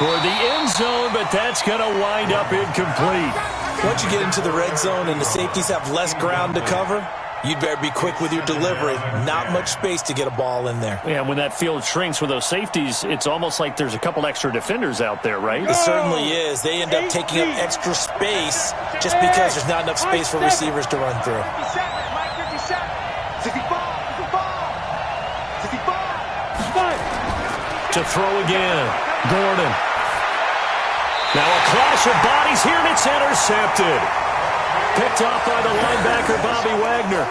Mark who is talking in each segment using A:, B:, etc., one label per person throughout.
A: toward the end zone, but that's going to wind up incomplete.
B: Once you get into the red zone and the safeties have less ground to cover, you'd better be quick with your delivery. Not much space to get a ball in there.
A: Yeah, when that field shrinks with those safeties, it's almost like there's a couple extra defenders out there, right?
B: It certainly is. They end up taking up extra space just because there's not enough space for receivers to run through.
A: To throw again, Gordon. Now a clash of bodies here, and it's intercepted. Picked off by the linebacker, Bobby Wagner.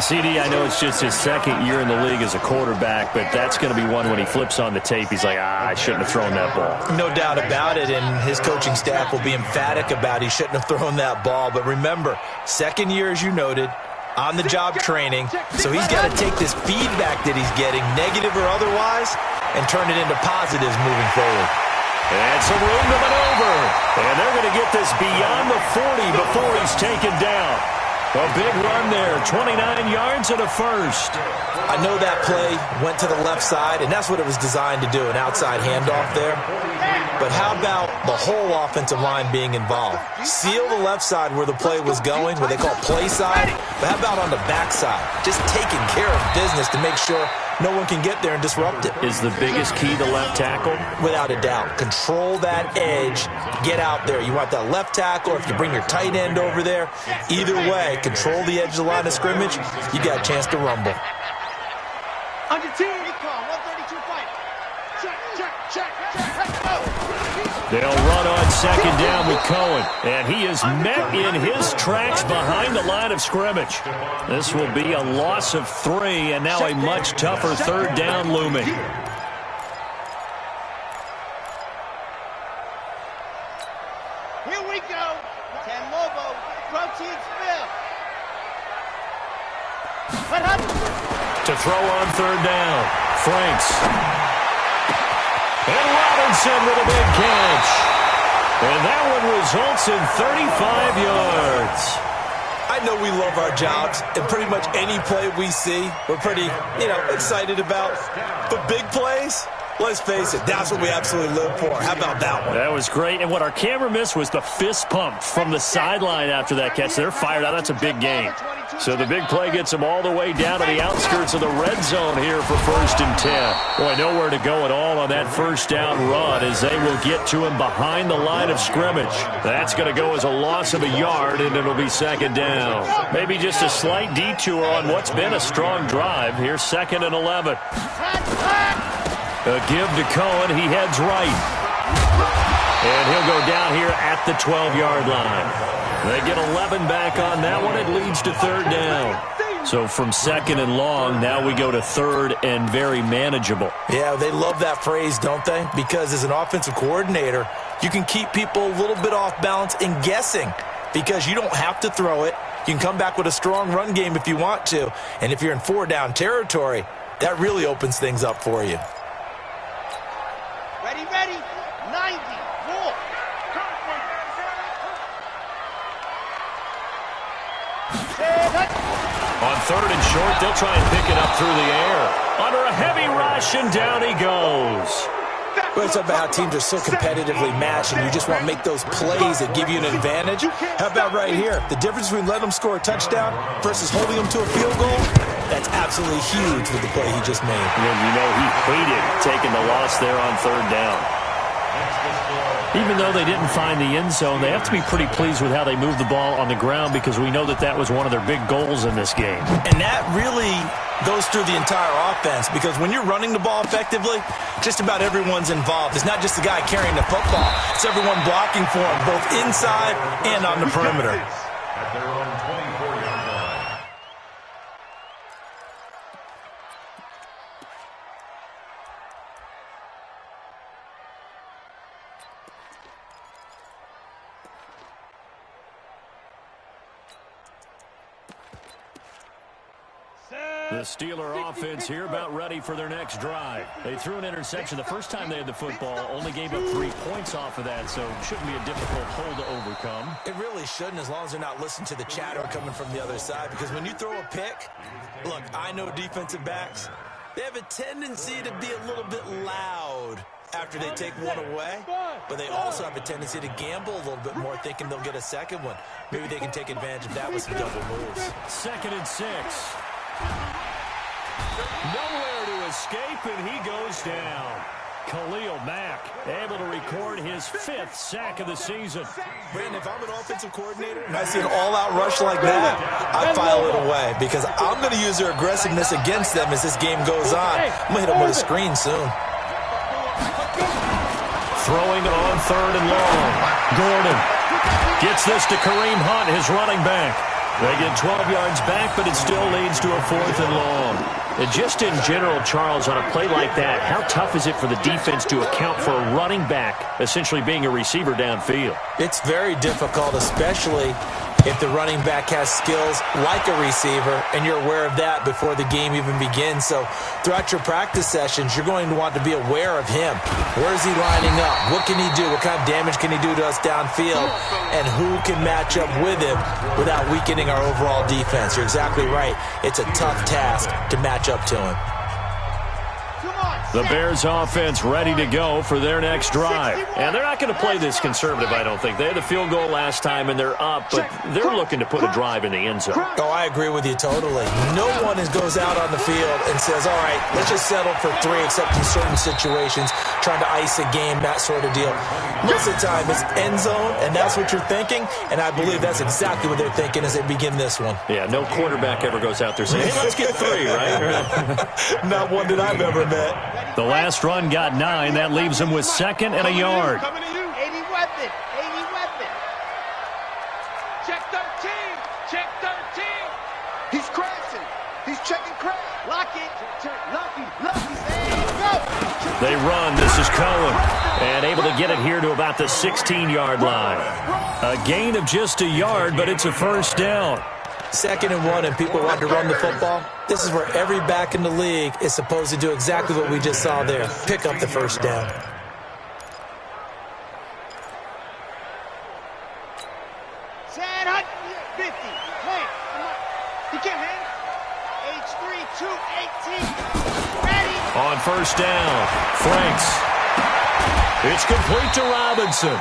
A: CD, I know it's just his second year in the league as a quarterback, but that's going to be one when he flips on the tape. He's like, I shouldn't have thrown that ball.
B: No doubt about it, and his coaching staff will be emphatic about he shouldn't have thrown that ball. But remember, second year, as you noted, on-the-job training, so he's got to take this feedback that he's getting, negative or otherwise, and turn it into positives moving forward.
A: And some room to maneuver. And they're going to get this beyond the 40 before he's taken down. A big run there, 29 yards and a first.
B: I know that play went to the left side, and that's what it was designed to do, an outside handoff there. But how about the whole offensive line being involved? Seal the left side where the play was going, what they call play side. But how about on the back side? Just taking care of business to make sure no one can get there and disrupt it.
A: Is the biggest key the left tackle?
B: Without a doubt. Control that edge. Get out there. You want that left tackle, or if you bring your tight end over there, either way, control the edge of the line of scrimmage, you got a chance to rumble.
C: On your team, 132 fight. Check. Let's go.
A: They'll run on second down with Cohen, and he is met in his tracks behind the line of scrimmage. This will be a loss of 3, and now a much tougher third down looming.
C: Here we go. Ken Lobo, protein spill.
A: To throw on third down, Franks. And Robinson with a big catch. And that one results in 35 yards.
B: I know we love our jobs, and pretty much any play we see, we're pretty, excited about. But big plays, let's face it, that's what we absolutely live for. How about that one?
A: That was great. And what our camera missed was the fist pump from the sideline after that catch. They're fired out. That's a big game. So the big play gets them all the way down to the outskirts of the red zone here for 1st and 10. Boy, nowhere to go at all on that first down run as they will get to him behind the line of scrimmage. That's going to go as a loss of a yard, and it'll be second down. Maybe just a slight detour on what's been a strong drive. Here's 2nd and 11. A give to Cohen. He heads right. And he'll go down here at the 12-yard line. They get 11 back on that one. It leads to third down. So from 2nd and long, now we go to 3rd and very manageable.
B: Yeah, they love that phrase, don't they? Because as an offensive coordinator, you can keep people a little bit off balance and guessing because you don't have to throw it. You can come back with a strong run game if you want to. And if you're in 4-down territory, that really opens things up for you.
C: Ready. 90. More.
A: On 3rd and short, they'll try and pick it up through the air. Under a heavy rush, and down he goes.
B: Well, it's about how teams are so competitively matched, and you just want to make those plays that give you an advantage. How about right here? The difference between letting them score a touchdown versus holding them to a field goal, that's absolutely huge with the play he just made.
A: And he hated taking the loss there on 3rd down. Even though they didn't find the end zone, they have to be pretty pleased with how they moved the ball on the ground because we know that was one of their big goals in this game.
B: And that really goes through the entire offense because when you're running the ball effectively, just about everyone's involved. It's not just the guy carrying the football. It's everyone blocking for him, both inside and on the perimeter.
D: At their own 24-yard line.
A: The Steeler offense here about ready for their next drive. They threw an interception the first time they had the football, only gave up 3 points off of that, so shouldn't be a difficult hole to overcome.
B: It really shouldn't as long as they're not listening to the chatter coming from the other side because when you throw a pick, look, I know defensive backs, they have a tendency to be a little bit loud. after they take one away, but they also have a tendency to gamble a little bit more, thinking they'll get a second one. Maybe they can take advantage of that with some double moves.
A: 2nd and 6. Nowhere to escape, and he goes down. Khalil Mack able to record his 5th sack of the season.
B: Brandon, if I'm an offensive coordinator and I see an all-out rush like that, I file it away because I'm going to use their aggressiveness against them as this game goes on. I'm going to hit them with a screen soon.
A: Throwing it on 3rd and long. Gordon gets this to Kareem Hunt, his running back. They get 12 yards back, but it still leads to a 4th and long. And just in general, Charles, on a play like that, how tough is it for the defense to account for a running back essentially being a receiver downfield?
B: It's very difficult, especially if the running back has skills like a receiver, and you're aware of that before the game even begins. So throughout your practice sessions, you're going to want to be aware of him. Where is he lining up? What can he do? What kind of damage can he do to us downfield? And who can match up with him without weakening our overall defense? You're exactly right. It's a tough task to match up to him.
A: The Bears offense ready to go for their next drive. And they're not going to play this conservative, I don't think. They had the field goal last time, and they're up, but they're looking to put a drive in the end zone.
B: Oh, I agree with you totally. No one goes out on the field and says, all right, let's just settle for 3, except in certain situations, trying to ice a game, that sort of deal. Most of the time, it's end zone, and that's what you're thinking, and I believe that's exactly what they're thinking as they begin this one.
A: Yeah, no quarterback ever goes out there saying, hey, let's get 3, right?
B: Not one that I've ever met.
A: The last run got 9. That leaves him with 2nd and a yard.
C: 80 weapon. 80 weapon. Check 13. Check 13. He's crashing. He's checking crash. Lock it. Lucky. Go.
A: They run. This is Cohen. And able to get it here to about the 16-yard line. A gain of just a yard, but it's a 1st down.
B: 2nd and 1, and people want to run the football. This is where every back in the league is supposed to do exactly what we just saw there. Pick up the 1st down.
C: Sad Hunt. 50. Wait. You can't hang. H3 218. Ready.
A: On 1st down, Franks. It's complete to Robinson.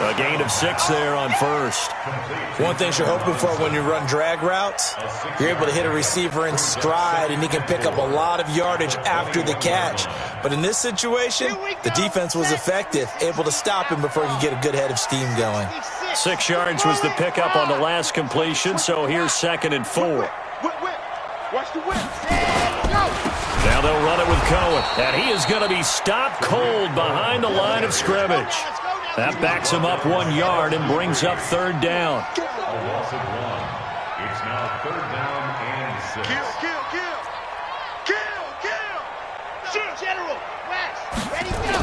A: A gain of 6 there on 1st.
B: One thing you're hoping for when you run drag routes, you're able to hit a receiver in stride, and he can pick up a lot of yardage after the catch. But in this situation, the defense was effective, able to stop him before he could get a good head of steam going.
A: 6 yards was the pickup on the last completion, so here's 2nd and 4.
C: Watch the whip.
A: Now they'll run it with Cohen, and he is going to be stopped cold behind the line of scrimmage. That backs him up 1 yard and brings up 3rd down.
D: A loss of 1. It's now 3rd down and 6.
C: Kill. General. West. Ready, go.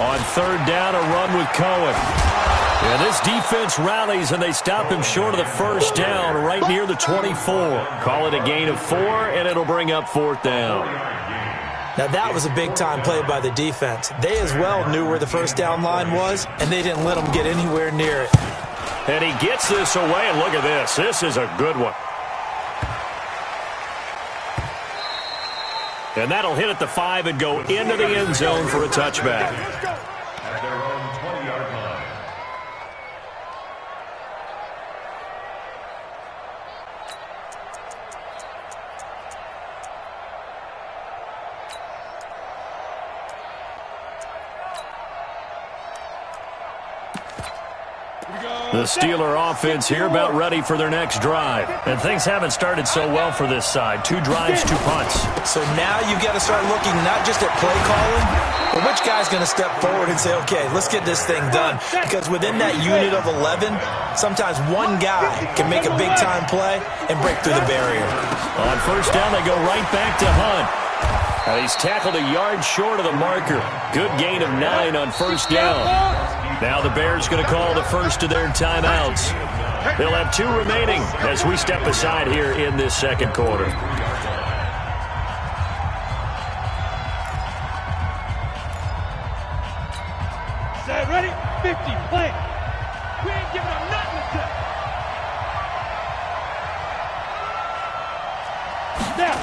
A: On 3rd down, a run with Cohen. And this defense rallies, and they stop him short of the 1st down right near the 24. Call it a gain of 4, and it'll bring up 4th down.
B: Now, that was a big-time play by the defense. They as well knew where the 1st down line was, and they didn't let them get anywhere near it.
A: And he gets this away, and look at this. This is a good one. And that'll hit at the 5 and go into the end zone for a touchback.
D: At their own 20-yard line.
A: The Steeler offense here about ready for their next drive. And things haven't started so well for this side. 2 drives, 2 punts.
B: So now you've got to start looking not just at play calling, but which guy's going to step forward and say, okay, let's get this thing done. Because within that unit of 11, sometimes one guy can make a big-time play and break through the barrier.
A: On 1st down, they go right back to Hunt. And he's tackled a yard short of the marker. Good gain of 9 on 1st down. Now the Bears going to call the first of their timeouts. They'll have 2 remaining as we step aside here in this 2nd quarter.
C: Set, ready? 50, play. We ain't giving up nothing to Now.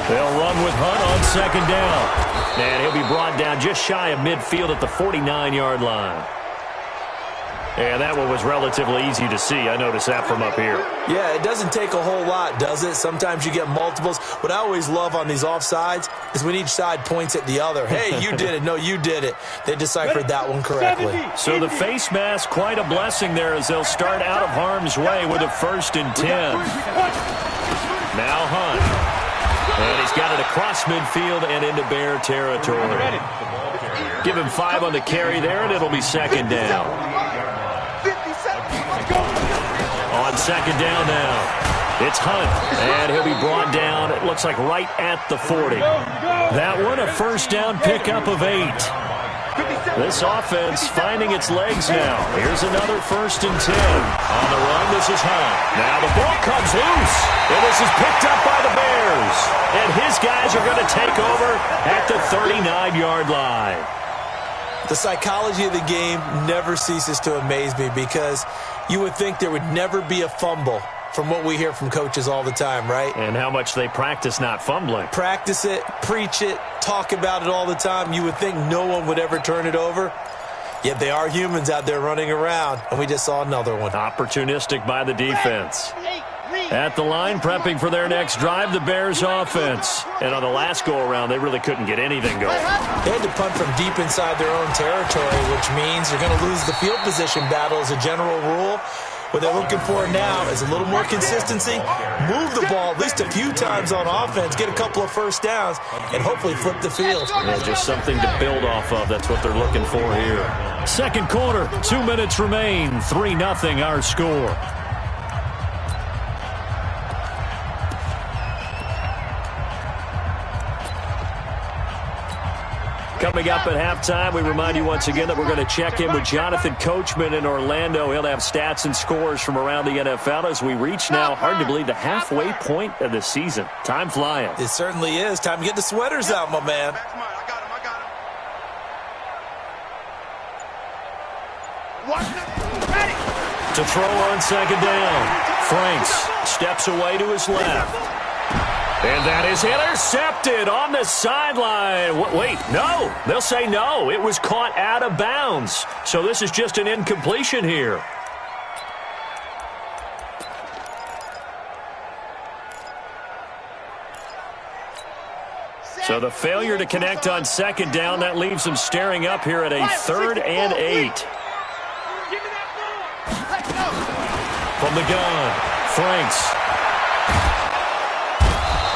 A: They'll run with Hunt on second down. And he'll be brought down just shy of midfield at the 49-yard line. And that one was relatively easy to see. I noticed that from up here.
B: Yeah, it doesn't take a whole lot, does it? Sometimes you get multiples. What I always love on these offsides is when each side points at the other. Hey, you did it. No, you did it. They deciphered that one correctly.
A: So the face mask, quite a blessing there as they'll start out of harm's way with a 1st and 10. Now Hunt. And he's got it across midfield and into Bear territory. Give him 5 on the carry there, and it'll be second down. On second down now, it's Hunt, and he'll be brought down, it looks like right at the 40. That one, a 1st down pickup of 8. This offense finding its legs now. Here's another 1st and 10. On the run, this is Hunt. Now the ball comes loose, and this is picked up by the Bears. And his guys are going to take over at the 39-yard line.
B: The psychology of the game never ceases to amaze me because you would think there would never be a fumble from what we hear from coaches all the time, right?
A: And how much they practice not fumbling.
B: Practice it, preach it, talk about it all the time. You would think no one would ever turn it over. Yet they are humans out there running around, and we just saw another one.
A: Opportunistic by the defense. At the line, prepping for their next drive, the Bears offense. And on the last go-around, they really couldn't get anything going.
B: They had to punt from deep inside their own territory, which means you're going to lose the field position battle as a general rule. What they're looking for now is a little more consistency, move the ball at least a few times on offense, get a couple of 1st downs, and hopefully flip the field.
A: Yeah, just something to build off of. That's what they're looking for here. Second quarter, 2 minutes remain, 3-0 our score. Coming up at halftime, we remind you once again that we're going to check in with Jonathan Coachman in Orlando. He'll have stats and scores from around the NFL as we reach now, hard to believe, the halfway point of the season. Time flying.
B: It certainly is. Time to get the sweaters out, my man.
A: To throw on second down. Franks steps away to his left. And that is intercepted on the sideline. Wait, no. They'll say no. It was caught out of bounds. So this is just an incompletion here. So the failure to connect on second down, that leaves them staring up here at a 3rd and 8. From the gun, Franks.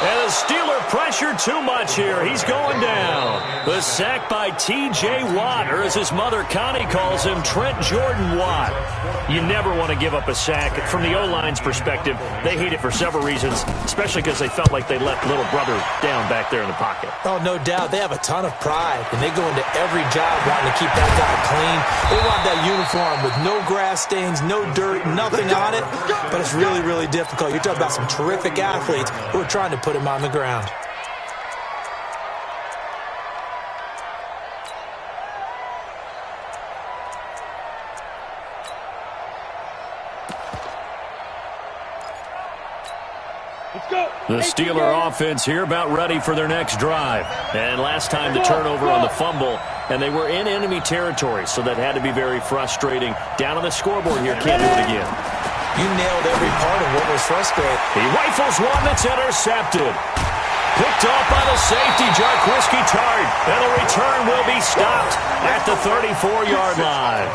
A: And the Steeler pressure too much here. He's going down. The sack by T.J. Watt, or as his mother Connie calls him, Trent Jordan Watt. You never want to give up a sack. From the O-line's perspective, they hate it for several reasons, especially because they felt like they let little brother down back there in the pocket.
B: Oh, no doubt. They have a ton of pride, and they go into every job wanting to keep that guy clean. They want that uniform with no grass stains, no dirt, nothing on it, but it's really, really difficult. You're talking about some terrific athletes who are trying to put him on the ground.
A: The Steeler offense here about ready for their next drive. And last time the turnover on the fumble, and they were in enemy territory, so that had to be very frustrating. Down on the scoreboard here, can't do it again.
B: You nailed every part of what was frustrating.
A: He rifles one that's intercepted. Picked off by the safety, Jarquiski Tart. And the return will be stopped at the 34-yard line.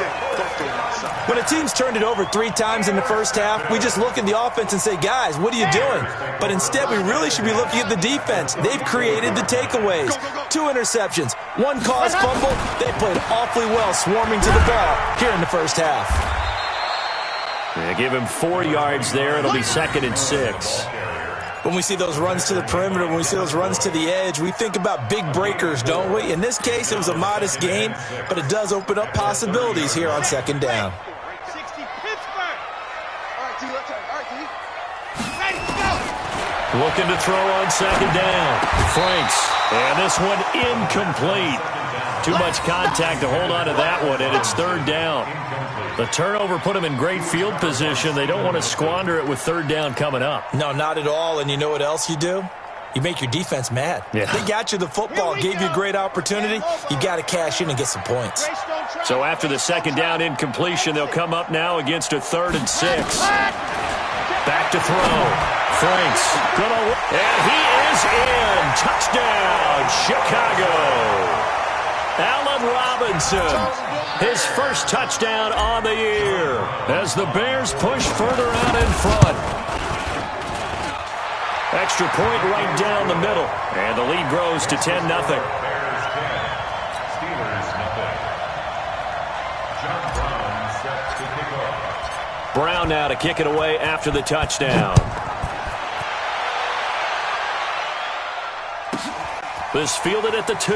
B: When a team's turned it over 3 times in the first half, we just look at the offense and say, guys, what are you doing? But instead, we really should be looking at the defense. They've created the takeaways. 2 interceptions, 1 caused fumble. They played awfully well swarming to the ball here in the first half.
A: Yeah, give him 4 yards there. It'll be 2nd and 6.
B: When we see those runs to the perimeter, when we see those runs to the edge, we think about big breakers, don't we? In this case, it was a modest gain, but it does open up possibilities here on second down.
A: Looking to throw on second down. Franks. And this one incomplete. Too much contact to hold on to that one, and it's 3rd down. The turnover put them in great field position. They don't want to squander it with 3rd down coming up.
B: No, not at all. And you know what else you do? you make your defense mad.
A: Yeah.
B: They got you the football, gave you a great opportunity. You got to cash in and get some points.
A: So after the second down incompletion, they'll come up now against a 3rd and 6. Back to throw. Franks. And he is in. Touchdown, Chicago. Allen Robinson, his first touchdown on the year as the Bears push further out in front. Extra point right down the middle, and the lead grows to 10-0.
D: Bears 10, Steelers 0. John Brown set to kick off.
A: Brown now to kick it away after the touchdown. This fielded at the 2.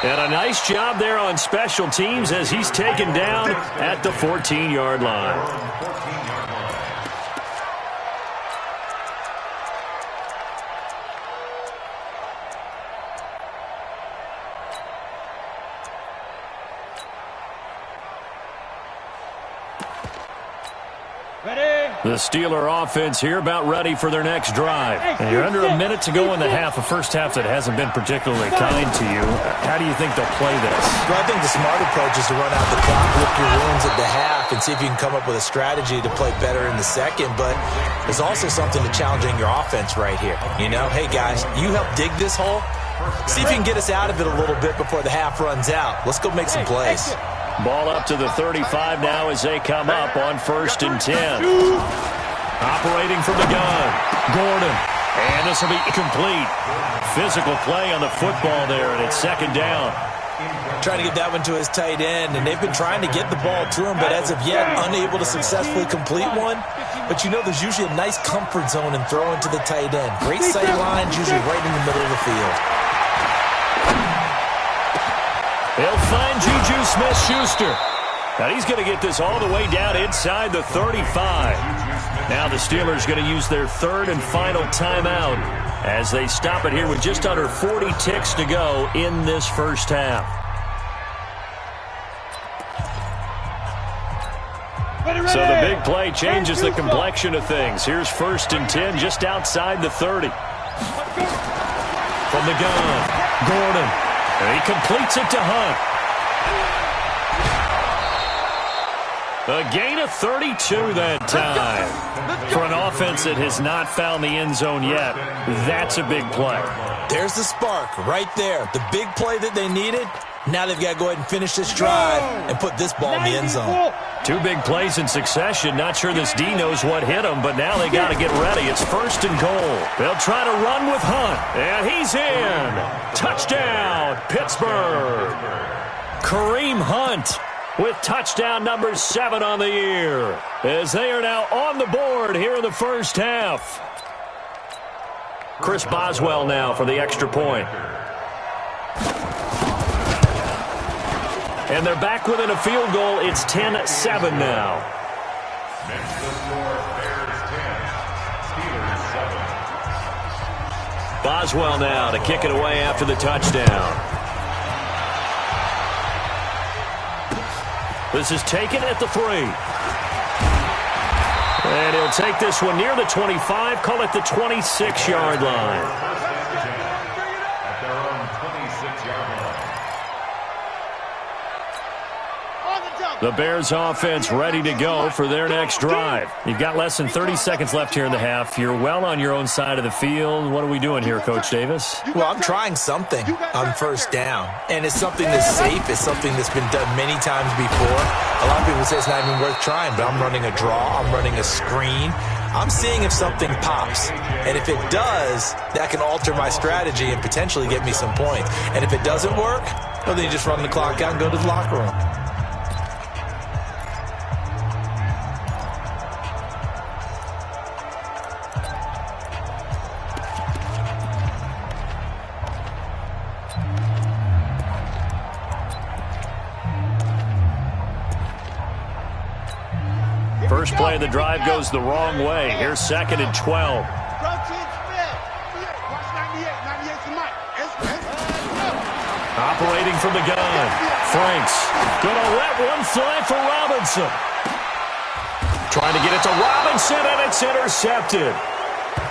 A: And a nice job there on special teams as he's taken down at the 14-yard line. The Steeler offense here about ready for their next drive. And you're under a minute to go in the half, a first half that hasn't been particularly kind to you. How do you think they'll play this?
B: Well, I think the smart approach is to run out the clock, lick your wounds at the half, and see if you can come up with a strategy to play better in the second. But there's also something to challenging your offense right here. You know, hey, guys, you help dig this hole. See if you can get us out of it a little bit before the half runs out. Let's go make some plays.
A: Ball up to the 35 now as they come up on 1st and 10. Operating from the gun, Gordon. And this will be complete. Physical play on the football there, and it's 2nd down.
B: Trying to get that one to his tight end, and they've been trying to get the ball to him, but as of yet, unable to successfully complete one. But you know there's usually a nice comfort zone in throwing to the tight end. Great sight lines, usually right in the middle of the field.
A: They'll find Juju Smith-Schuster. Now he's going to get this all the way down inside the 35. Now the Steelers going to use their 3rd and final timeout as they stop it here with just under 40 ticks to go in this first half. So the big play changes the complexion of things. Here's 1st and 10 just outside the 30. From the gun, Gordon. And he completes it to Hunt. A gain of 32 that time. For an offense that has not found the end zone yet, that's a big play.
B: There's the spark right there. The big play that they needed. Now they've got to go ahead and finish this drive and put this ball in the end zone.
A: 2 big plays in succession. Not sure this D knows what hit him, but now they got to get ready. It's 1st and goal. They'll try to run with Hunt. And he's in. Touchdown, Pittsburgh. Kareem Hunt with touchdown number 7 on the year, as they are now on the board here in the first half. Chris Boswell now for the extra point. And they're back within a field goal. It's 10-7 now.
D: Next to score, Bears 10, Steelers 7.
A: Boswell now to kick it away after the touchdown. This is taken at the 3. And he'll take this one near the 25, call it the 26-yard line.
D: At their own 26-yard line.
A: The Bears offense ready to go for their next drive. You've got less than 30 seconds left here in the half. You're well on your own side of the field. What are we doing here, Coach Davis?
B: Well, I'm trying something on 1st down, and it's something that's safe. It's something that's been done many times before. A lot of people say it's not even worth trying, but I'm running a draw. I'm running a screen. I'm seeing if something pops, and if it does, that can alter my strategy and potentially get me some points. And if it doesn't work, well, then you just run the clock out and go to the locker room.
A: First play of the drive goes the wrong way. Here's 2nd and 12. Operating from the gun. Franks gonna let one fly for Robinson. Trying to get it to Robinson, and it's intercepted.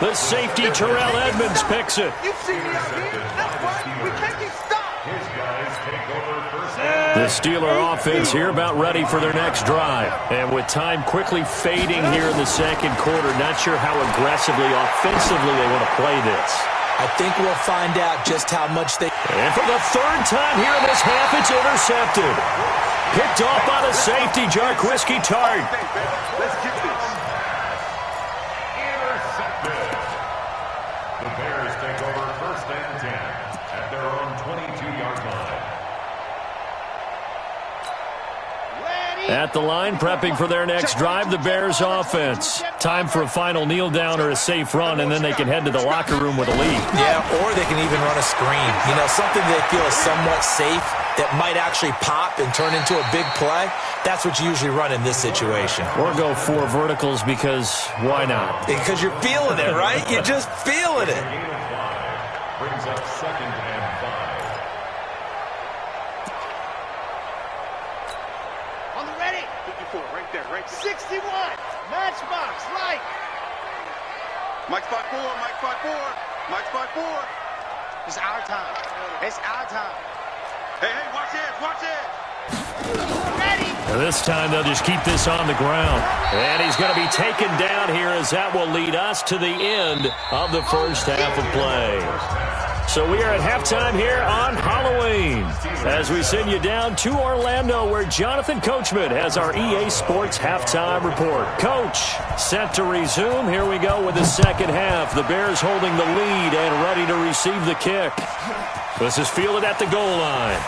A: The safety, Terrell Edmonds, picks it.
C: You see me out here? That's right. We can't get stopped.
D: His guys take over first.
A: The Steeler offense here about ready for their next drive. And with time quickly fading here in the second quarter, not sure how aggressively, offensively they want to play this.
B: I think we'll find out just how much they...
A: And for the third time here in this half, it's intercepted. Picked off by the safety, Jarquiski Tart.
C: Let's get this.
D: Intercepted. The Bears take over first and 10 at their own 22-yard line.
A: At the line, prepping for their next drive, the Bears offense. Time for a final kneel down or a safe run, and then they can head to the locker room with a lead.
B: Yeah, or they can even run a screen. You know, something they feel is somewhat safe that might actually pop and turn into a big play. That's what you usually run in this situation.
A: Or go 4 verticals because why not?
B: Because you're feeling it, right? You're just feeling it.
D: Gain of 5 brings up second and 5.
C: On the ready. 54, right there, right there. 61. Matchbox, right. Mike spot 4, Mike spot 4. Mike spot 4. It's our time. It's our time. Hey, watch this, watch this. Ready.
A: And this time they'll just keep this on the ground. And he's going to be taken down here as that will lead us to the end of the first half of play. So we are at halftime here on Halloween as we send you down to Orlando where Jonathan Coachman has our EA Sports halftime report. Coach, set to resume. Here we go with the second half. The Bears holding the lead and ready to receive the kick. This is fielded at the goal line.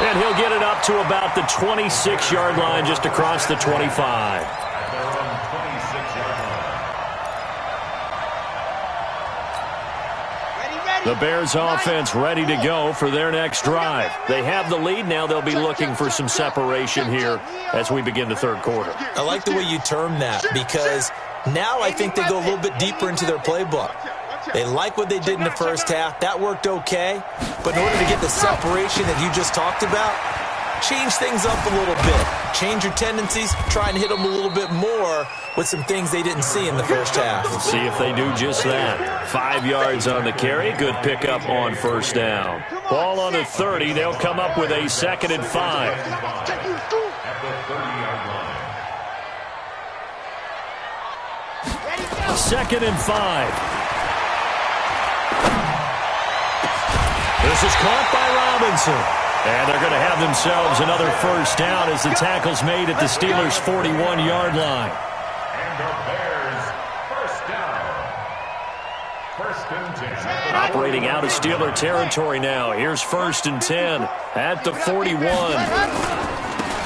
A: And he'll get it up to about the 26-yard line just across the 25.
D: At their own 26-yard line.
A: The Bears offense ready to go for their next drive. They have the lead. Now they'll be looking for some separation here as we begin the third quarter.
B: I like the way you term that because now I think they go a little bit deeper into their playbook. They like what they did in the first half. That worked okay. But in order to get the separation that you just talked about, change things up a little bit. Change your tendencies. Try and hit them a little bit more with some things they didn't see in the first half.
A: We'll see if they do just that. 5 yards on the carry. Good pickup on first down. Ball on the 30. They'll come up with a 2nd and 5.
D: At the 30-yard line.
A: 2nd and 5. This is caught by Robinson. And they're going to have themselves another first down as the tackle's made at the Steelers' 41-yard line.
D: And the Bears first down. First and 10.
A: Operating out of Steeler territory now. Here's 1st and 10 at the 41.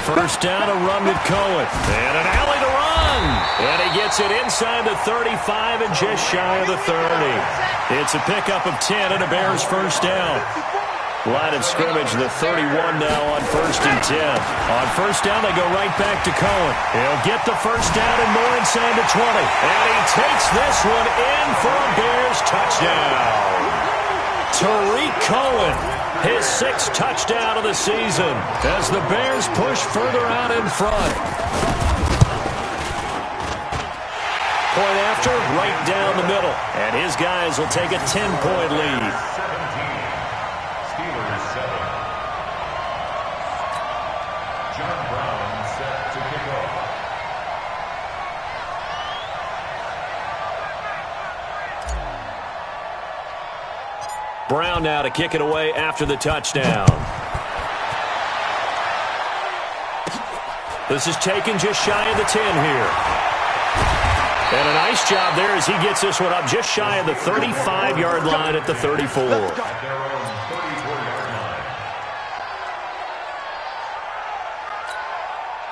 A: First down, a run with Cohen. And an alley to run. And he gets it inside the 35 and just shy of the 30. It's a pickup of 10 and a Bears first down. Line of scrimmage, the 31 now on 1st and 10. On first down, they go right back to Cohen. He'll get the first down and more inside the 20. And he takes this one in for a Bears touchdown. Tariq Cohen, his 6th touchdown of the season as the Bears push further out in front. Point after, right down the middle. And his guys will take a 10-point lead.
D: 17. Steelers 7. John Brown set to kick off.
A: Brown now to kick it away after the touchdown. This is taken just shy of the 10 here. And a nice job there as he gets this one up just shy of the 35-yard line at the 34.
D: At their own 34-yard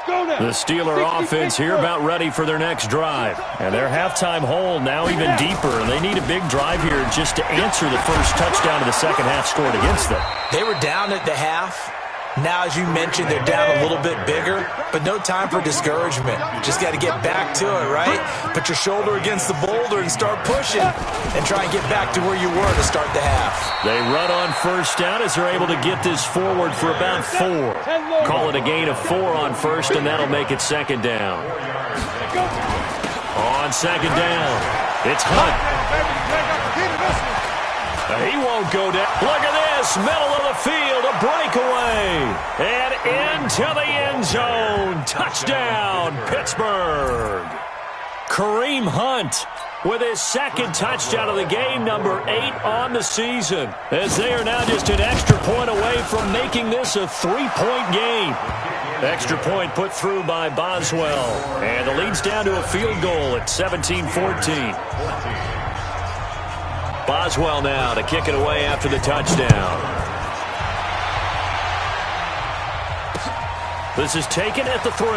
D: line.
A: The Steeler offense here about ready for their next drive. And their halftime hole now even deeper. And they need a big drive here just to answer the first touchdown of the second half scored against them.
B: They were down at the half. Now, as you mentioned, they're down a little bit bigger, but no time for discouragement. Just got to get back to it, right? Put your shoulder against the boulder and start pushing and try and get back to where you were to start the half.
A: They run on first down as they're able to get this forward for about 4. Call it a gain of 4 on first, and that'll make it 2nd down. On second down, it's Hunt. He won't go down. Look at this, middle of the field, a breakaway. And into the end zone. Touchdown, Pittsburgh. Kareem Hunt with his second touchdown of the game, number 8 on the season, as they are now just an extra point away from making this a 3-point game. Extra point put through by Boswell, and the lead's down to a field goal at 17-14. Boswell now to kick it away after the touchdown. This is taken at the 3.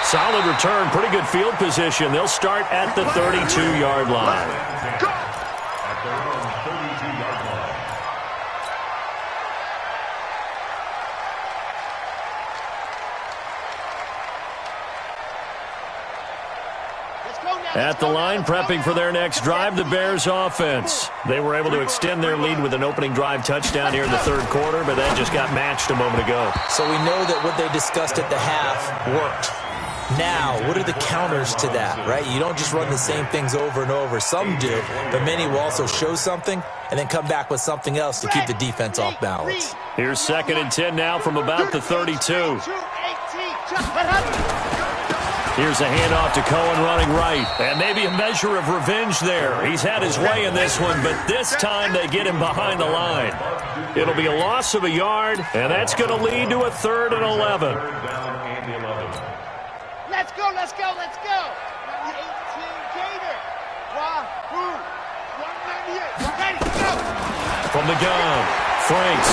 A: Solid return, pretty good field position. They'll start at the 32-yard line.
D: At their own 32-yard line.
A: At the line, prepping for their next drive, the Bears offense. They were able to extend their lead with an opening drive touchdown here in the third quarter, but that just got matched a moment ago.
B: So we know that what they discussed at the half worked. Now, what are the counters to that, right? You don't just run the same things over and over. Some do, but many will also show something and then come back with something else to keep the defense off balance.
A: Here's 2nd and 10 now from about the 32. Here's a handoff to Cohen running right. And maybe a measure of revenge there. He's had his way in this one, but this time they get him behind the line. It'll be a loss of a yard, and that's going to lead to a 3rd and 11.
C: Let's go, let's go, let's go. 18 Gator. Wahoo. 198. Ready, go.
A: From the gun, Franks.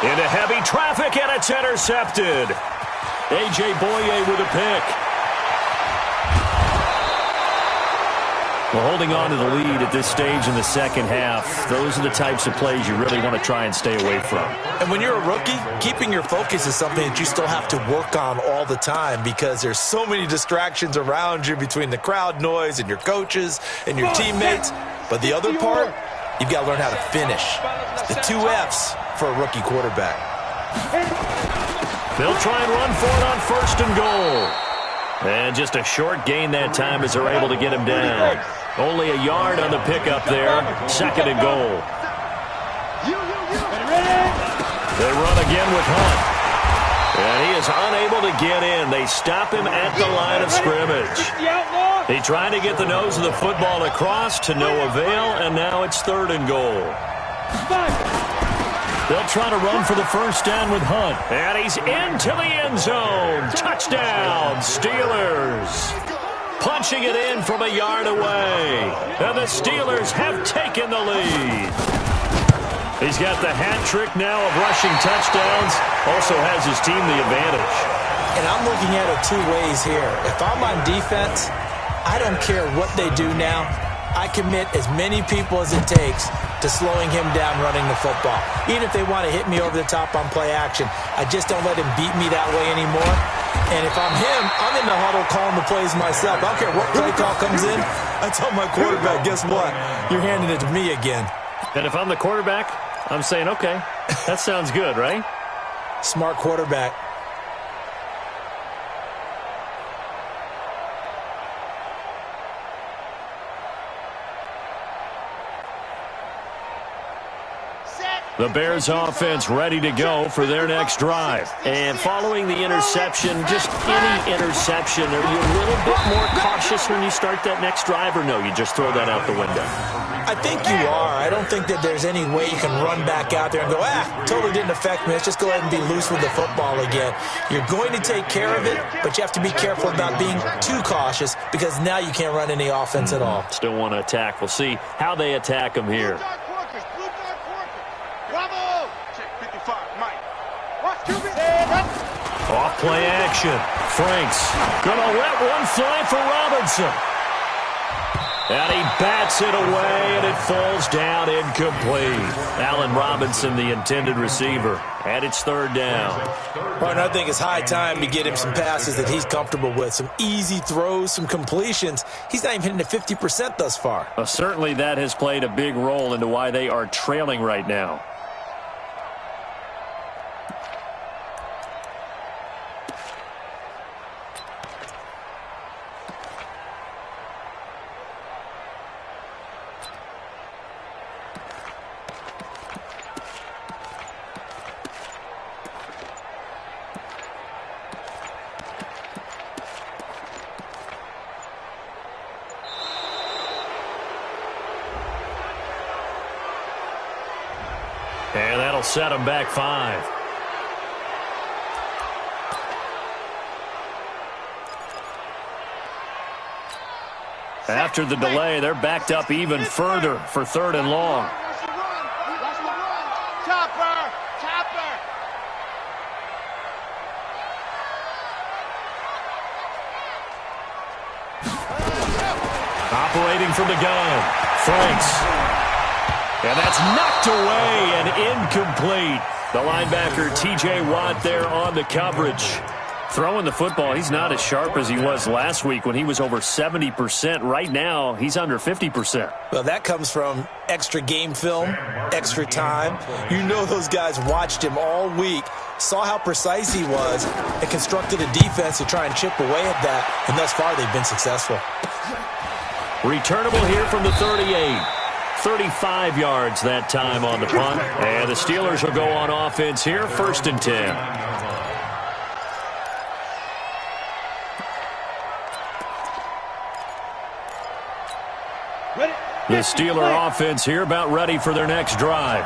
A: Into heavy traffic, and it's intercepted. A.J. Boye with a pick. Well, holding on to the lead at this stage in the second half, those are the types of plays you really want to try and stay away from.
B: And when you're a rookie, keeping your focus is something that you still have to work on all the time because there's so many distractions around you between the crowd noise and your coaches and your teammates. But the other part, you've got to learn how to finish. The 2 F's for a rookie quarterback.
A: They'll try and run for it on 1st and goal. And just a short gain that time as they're able to get him down. Only a yard on the pickup there. 2nd and goal. They run again with Hunt. And he is unable to get in. They stop him at the line of scrimmage. He tried to get the nose of the football across to no avail, and now it's 3rd and goal. They'll try to run for the 1st down with Hunt. And he's into the end zone. Touchdown, Steelers. Punching it in from a yard away. And the Steelers have taken the lead. He's got the hat trick now of rushing touchdowns. Also has his team the advantage.
B: And I'm looking at it 2 ways here. If I'm on defense, I don't care what they do now. I commit as many people as it takes to slowing him down running the football. Even if they want to hit me over the top on play action, I just don't let him beat me that way anymore. And if I'm him, I'm in the huddle calling the plays myself. I don't care what play call comes in. I tell my quarterback, guess what? You're handing it to me again.
A: And if I'm the quarterback, I'm saying, okay, that sounds good, right?
B: Smart quarterback.
A: The Bears offense ready to go for their next drive. And following the interception, just any interception, are you a little bit more cautious when you start that next drive, or no, you just throw that out the window?
B: I think you are. I don't think that there's any way you can run back out there and go, totally didn't affect me. Let's just go ahead and be loose with the football again. You're going to take care of it, but you have to be careful about being too cautious because now you can't run any offense at all.
A: Still want to attack. We'll see how they attack them here. Off play action. Franks gonna let one fly for Robinson. And he bats it away, and it falls down incomplete. Allen Robinson, the intended receiver, and it's 3rd down.
B: Right, and I think it's high time to get him some passes that he's comfortable with, some easy throws, some completions. He's not even hitting the 50% thus far.
A: Certainly that has played a big role into why they are trailing right now. And that'll set him back 5. After the delay, they're backed up even further for 3rd and long. Operating from the gun, Franks. And that's knocked away and incomplete. The linebacker, T.J. Watt, there on the coverage. Throwing the football, he's not as sharp as he was last week when he was over 70%. Right now, he's under 50%.
B: Well, that comes from extra game film, extra time. You know those guys watched him all week, saw how precise he was, and constructed a defense to try and chip away at that. And thus far, they've been successful.
A: Returnable here from the 38. 35 yards that time on the punt. And the Steelers will go on offense here, 1st and 10. The Steeler offense here about ready for their next drive.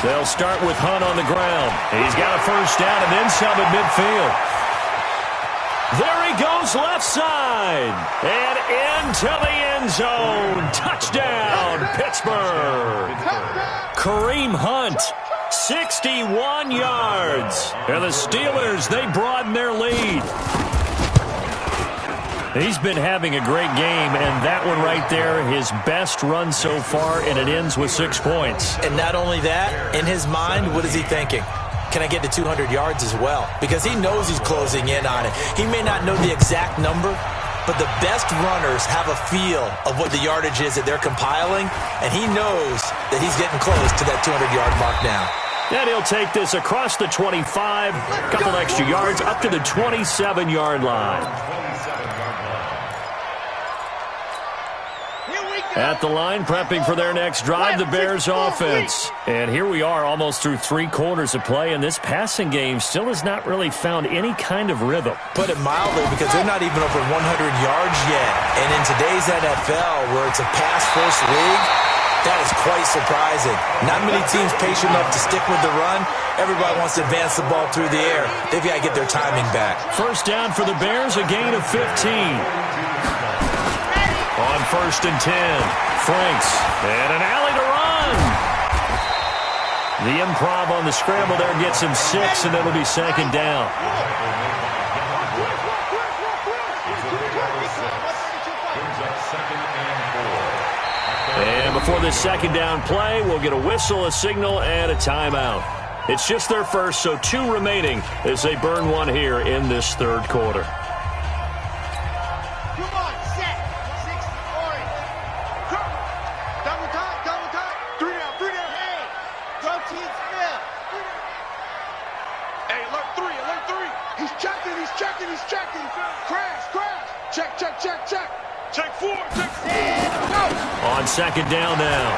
A: They'll start with Hunt on the ground. He's got a 1st down and then some at midfield. There he goes left side. And into the end zone. Touchdown, Pittsburgh. Kareem Hunt, 61 yards. And the Steelers, they broaden their lead. He's been having a great game, and that one right there, his best run so far, and it ends with 6 points.
B: And not only that, in his mind, what is he thinking? Can I get to 200 yards as well? Because he knows he's closing in on it. He may not know the exact number, but the best runners have a feel of what the yardage is that they're compiling, and he knows that he's getting close to that 200-yard mark now.
A: And he'll take this across the 25, a couple extra yards, up to the 27-yard line. At the line, prepping for their next drive, the Bears offense. And here we are almost through 3 quarters of play, and this passing game still has not really found any kind of rhythm.
B: Put it mildly, because they're not even over 100 yards yet. And in today's NFL, where it's a pass-first league, that is quite surprising. Not many teams patient enough to stick with the run. Everybody wants to advance the ball through the air. They've got to get their timing back.
A: 1st down for the Bears, a gain of 15. On 1st and 10, Franks, and an alley to run. The improv on the scramble there gets him 6, and it'll be 2nd down. And before this 2nd down play, we'll get a whistle, a signal, and a timeout. It's just their first, so 2 remaining as they burn one here in this 3rd quarter. On 2nd down now,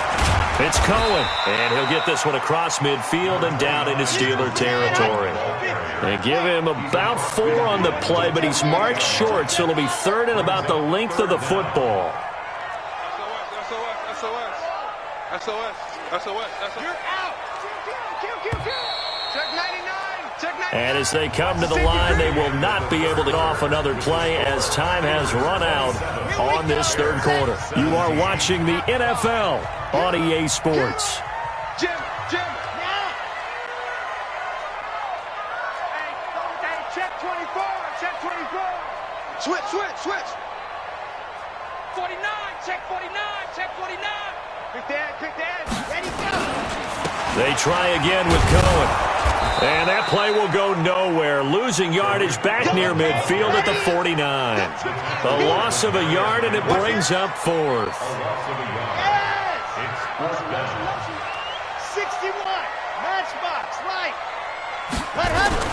A: it's Cohen, and he'll get this one across midfield and down into Steeler territory. They give him about 4 on the play, but he's marked short, so it'll be 3rd and about the length of the football.
C: You're out. Check 99.
A: And as they come to the line, they will not be able to get off another play as time has run out on this 3rd quarter. You are watching the NFL on EA Sports.
C: Jim, now. Hey, check 24, check 24. Switch. 49, check 49. Quick dad, ready, go.
A: They try again with Cohen. And that play will go nowhere. Losing yardage back near midfield at the 49. A loss of a yard, and it brings up 4th.
C: Yes! 61. Matchbox, right. What happened?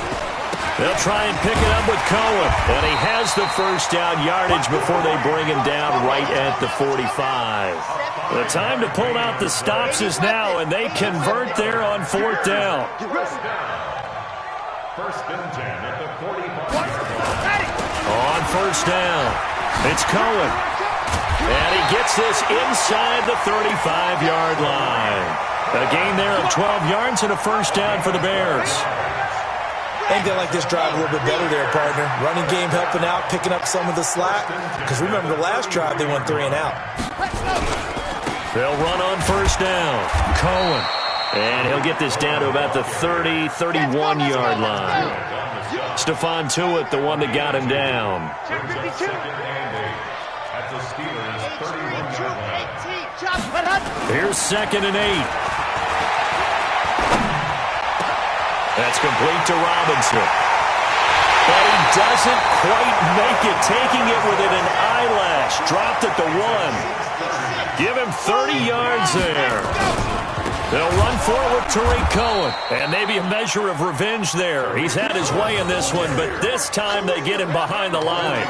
A: They'll try and pick it up with Cohen. And he has the 1st down yardage before they bring him down right at the 45. The time to pull out the stops is now, and they convert there on 4th down.
D: 1st and 10 at the 45.
A: On 1st down, it's Cohen. And he gets this inside the 35-yard line. A gain there of 12 yards and a first down for the Bears.
B: I think they like this drive a little bit better there, partner. Running game helping out, picking up some of the slack. Because remember, the last drive, they went 3 and out.
A: They'll run on first down. Cohen. And he'll get this down to about the 30, 31-yard line. Stephon Tuitt, the one that got him down. Here's 2nd and 8. That's complete to Robinson. But he doesn't quite make it, taking it within an eyelash. Dropped at the 1. Give him 30 yards there. They'll run for it with Tariq Cohen. And maybe a measure of revenge there. He's had his way in this one, but this time they get him behind the line.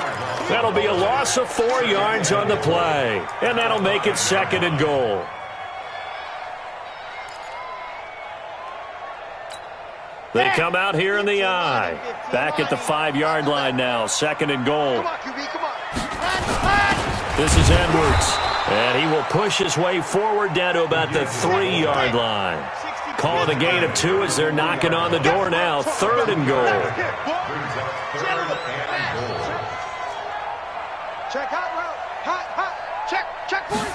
A: That'll be a loss of 4 yards on the play. And that'll make it 2nd and goal. They come out here in the eye. Back at the 5-yard line now. 2nd and goal. This is Edwards. And he will push his way forward down to about the 3-yard line. Calling a gain of 2 as they're knocking on the door now. 3rd and goal.
C: Check hot route. Hot. Check boys.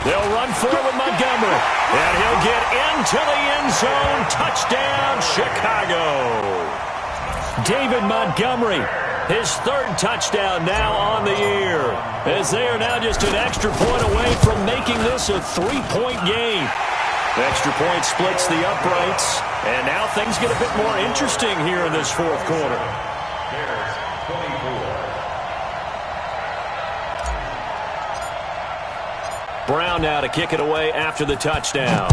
A: They'll run forward with Montgomery. And he'll get into the end zone. Touchdown, Chicago. David Montgomery, his 3rd touchdown now on the year. As they are now just an extra point away from making this a 3-point game. The extra point splits the uprights. And now things get a bit more interesting here in this 4th quarter. Brown now to kick it away after the touchdown.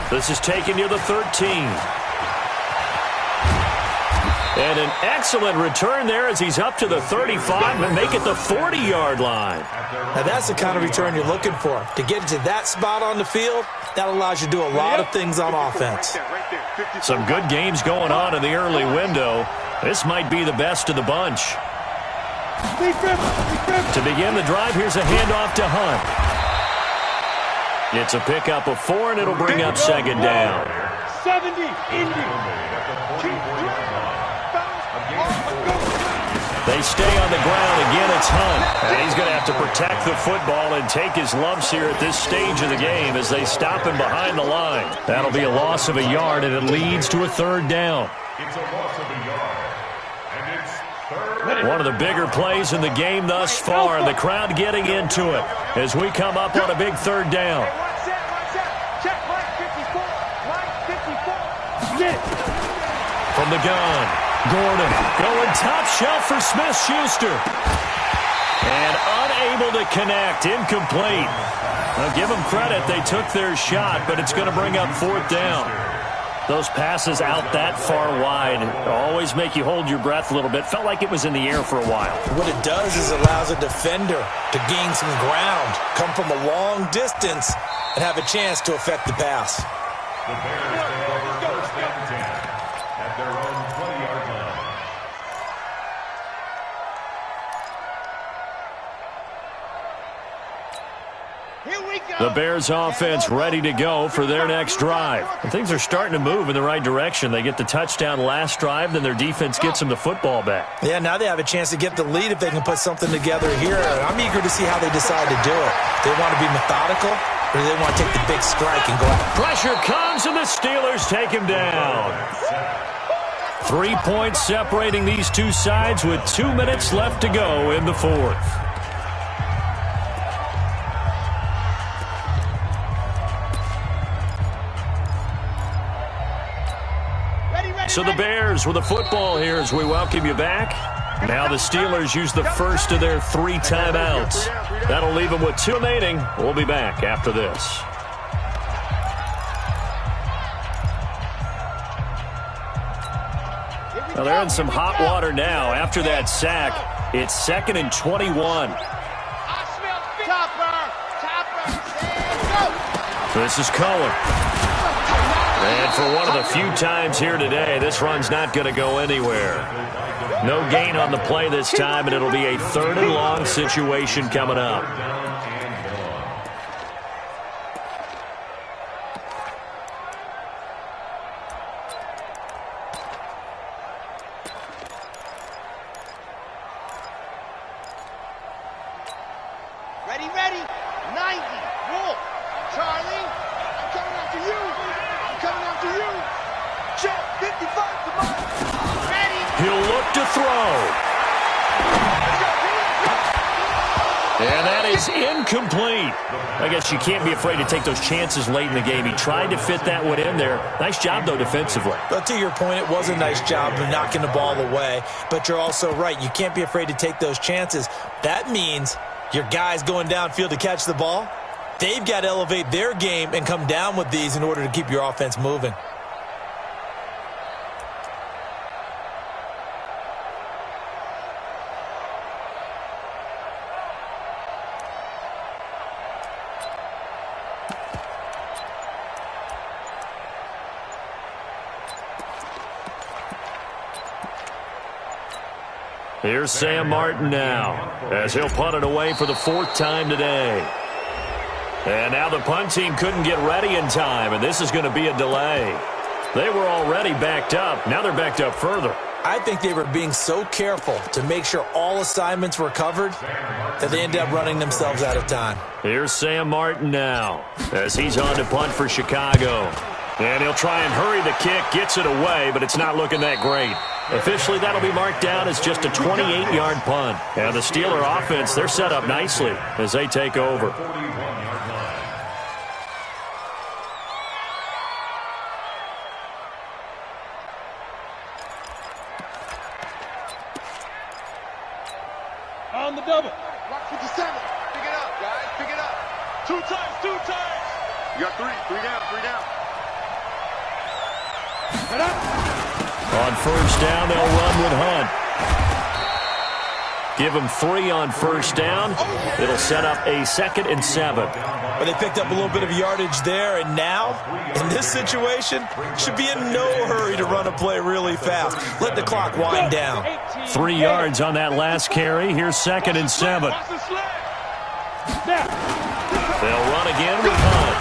A: This is taken near the 13. And an excellent return there as he's up to the 35 and make it the 40-yard line.
B: Now that's the kind of return you're looking for. To get to that spot on the field, that allows you to do a lot of things on offense.
A: Some good games going on in the early window. This might be the best of the bunch. To begin the drive, here's a handoff to Hunt. It's a pickup of 4, and it'll bring up 2nd down.
C: 70, Indy.
A: They stay on the ground. Again, it's Hunt. And he's going to have to protect the football and take his lumps here at this stage of the game as they stop him behind the line. That'll be a loss of a yard, and it leads to a 3rd down.
D: It's a loss of a yard. And it's 3rd.
A: One of the bigger plays in the game thus far, and the crowd getting into it as we come up on a big 3rd down. From the gun, Gordon going top shelf for Smith-Schuster. And unable to connect, incomplete. Now give them credit, they took their shot, but it's going to bring up 4th down. Those passes out that far wide always make you hold your breath a little bit. Felt like it was in the air for a while.
B: What it does is it allows a defender to gain some ground, come from a long distance, and have a chance to affect the pass.
D: The Bears take over 1st and 10 at their own 20-yard line.
A: The Bears offense ready to go for their next drive. And things are starting to move in the right direction. They get the touchdown last drive, then their defense gets them the football back.
B: Yeah, now they have a chance to get the lead if they can put something together here. I'm eager to see how they decide to do it. They want to be methodical, or do they want to take the big strike and go out?
A: Pressure comes, and the Steelers take him down. 3 points separating these two sides with 2 minutes left to go in the 4th. So the Bears with the football here as we welcome you back. Now the Steelers use the first of their 3 timeouts. That'll leave them with 2 remaining. We'll be back after this. Well, they're in some hot water now. After that sack, it's 2nd and 21. This is Cohen. And for one of the few times here today, this run's not going to go anywhere. No gain on the play this time, and it'll be a 3rd and long situation coming up.
C: Ready, ready. 90. Roll. Charlie, I'm coming after you. I'm coming after you. Check. 55. Come on. Ready.
A: He'll look to throw. And that is incomplete. I guess you can't be afraid to take those chances late in the game. He tried to fit that one in there. Nice job, though, defensively.
B: But to your point, it was a nice job of knocking the ball away. But you're also right. You can't be afraid to take those chances. That means your guys going downfield to catch the ball, they've got to elevate their game and come down with these in order to keep your offense moving.
A: Here's Sam Martin now, as he'll punt it away for the 4th time today. And now the punt team couldn't get ready in time, and this is going to be a delay. They were already backed up. Now they're backed up further.
B: I think they were being so careful to make sure all assignments were covered that they ended up running themselves out of time.
A: Here's Sam Martin now, as he's on to punt for Chicago. And he'll try and hurry the kick, gets it away, but it's not looking that great. Officially, that'll be marked down as just a 28-yard punt. And the Steeler offense, they're set up nicely as they take over.
C: On the double. Rock 57. Pick it up, guys. Pick it up. 2 times, 2 times. You got 3. 3 down, 3 down. Get up.
A: On 1st down, they'll run with Hunt. Give him 3 on 1st down. It'll set up a 2nd and 7.
B: But they picked up a little bit of yardage there, and now, in this situation, should be in no hurry to run a play really fast. Let the clock wind down.
A: 3 yards on that last carry. Here's 2nd and 7. They'll run again with Hunt.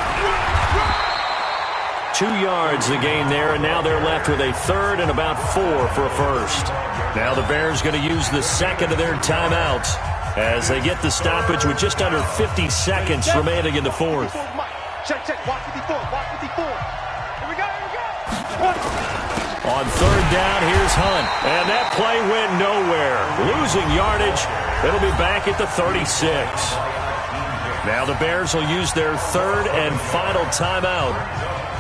A: 2 yards the gain there, and now they're left with a 3rd and about 4 for a 1st. Now the Bears going to use the 2nd of their timeouts as they get the stoppage with just under 50 seconds remaining in the 4th.
C: Check, check. Watch 54. Watch 54. Here we go, here we go.
A: On 3rd down, here's Hunt. And that play went nowhere. Losing yardage. It'll be back at the 36. Now the Bears will use their 3rd and final timeout,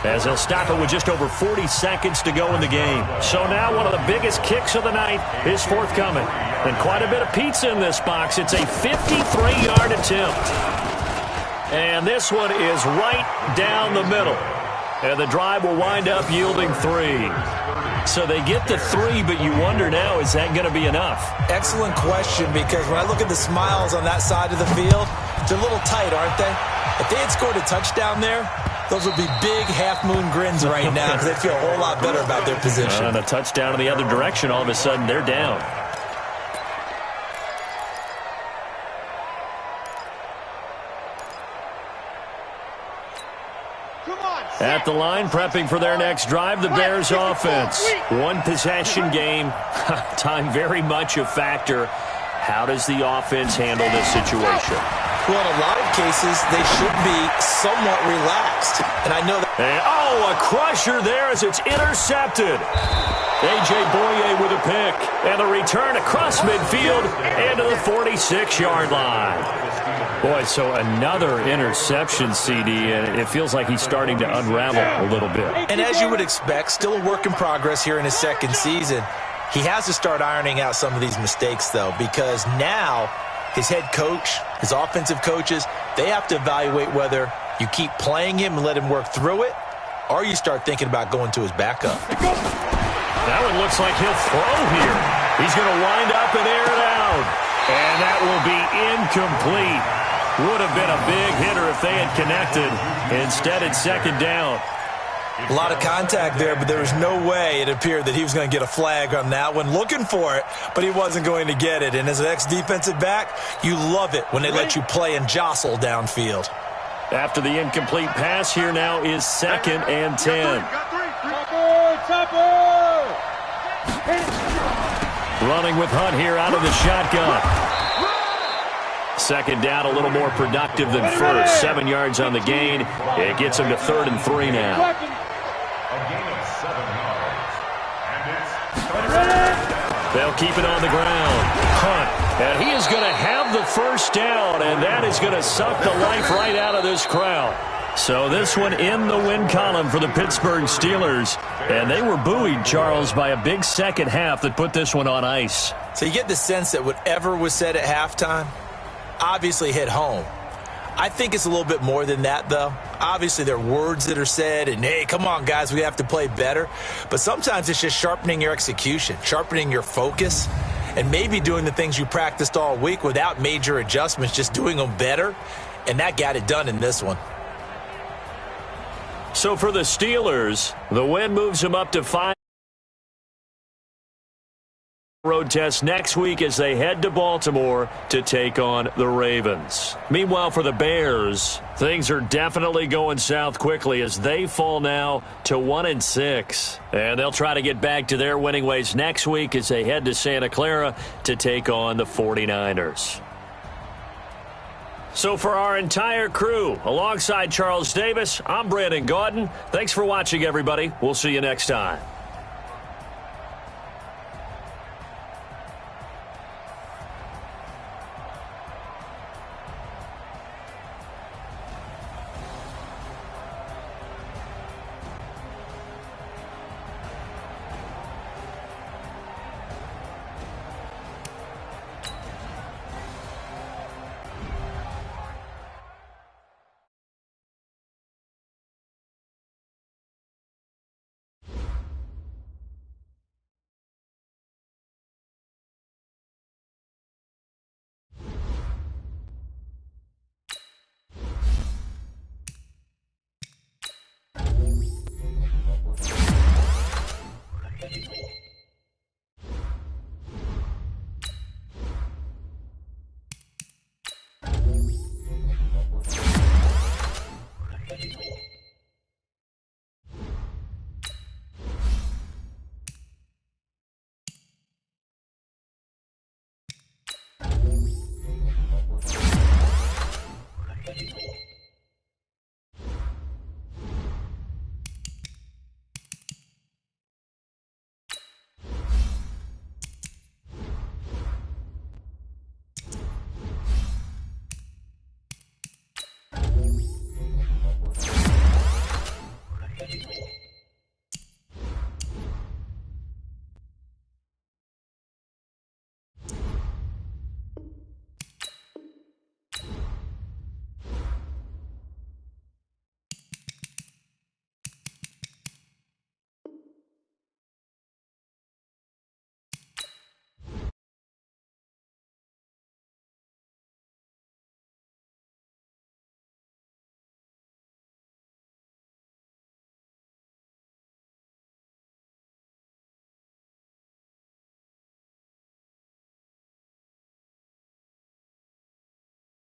A: as they'll stop it with just over 40 seconds to go in the game. So now one of the biggest kicks of the night is forthcoming. And quite a bit of pizza in this box. It's a 53-yard attempt. And this one is right down the middle. And the drive will wind up yielding 3. So they get the 3, but you wonder now, is that going to be enough?
B: Excellent question, because when I look at the smiles on that side of the field, they're a little tight, aren't they? If they had scored a touchdown there, those would be big half-moon grins right now because they feel a whole lot better about their position.
A: And a touchdown in the other direction, all of a sudden they're down. At the line, prepping for their next drive, the Bears offense. 1 possession game. Time very much a factor. How does the offense handle this situation?
B: Well, in a lot of cases, they should be somewhat relaxed. And I know that.
A: And, a crusher there as it's intercepted. A.J. Boye with a pick. And the return across midfield and to the 46-yard line. Boy, so another interception, CD, and it feels like he's starting to unravel a little bit.
B: And as you would expect, still a work in progress here in his 2nd season. He has to start ironing out some of these mistakes, though, because now his head coach, his offensive coaches, they have to evaluate whether you keep playing him and let him work through it, or you start thinking about going to his backup.
A: That one looks like he'll throw here. He's going to wind up and air it out. And that will be incomplete. Would have been a big hitter if they had connected. Instead, it's 2nd down.
B: A lot of contact there, but there was no way it appeared that he was going to get a flag on that one. Looking for it, but he wasn't going to get it. And as an ex-defensive back, you love it when they let you play and jostle downfield.
A: After the incomplete pass, here now is 2nd and 10. Running with Hunt here out of the shotgun. 2nd down, a little more productive than first. 7 yards on the gain. It gets him to 3rd and 3 now.
D: A gain of 7 yards. And it's
A: They'll keep it on the ground. Hunt. And he is going to have the first down, and that is going to suck the life right out of this crowd. So this one in the win column for the Pittsburgh Steelers. And they were buoyed, Charles, by a big second half that put this one on ice.
B: So you get the sense that whatever was said at halftime obviously hit home. I think it's a little bit more than that, though. Obviously, there are words that are said, and, hey, come on, guys, we have to play better. But sometimes it's just sharpening your execution, sharpening your focus, and maybe doing the things you practiced all week without major adjustments, just doing them better. And that got it done in this one.
A: So for the Steelers, the win moves them up to 5. Road test next week as they head to Baltimore to take on the Ravens. Meanwhile, for the Bears, things are definitely going south quickly as they fall now to 1-6. And they'll try to get back to their winning ways next week as they head to Santa Clara to take on the 49ers. So for our entire crew, alongside Charles Davis, I'm Brandon Gaudin. Thanks for watching, everybody. We'll see you next time.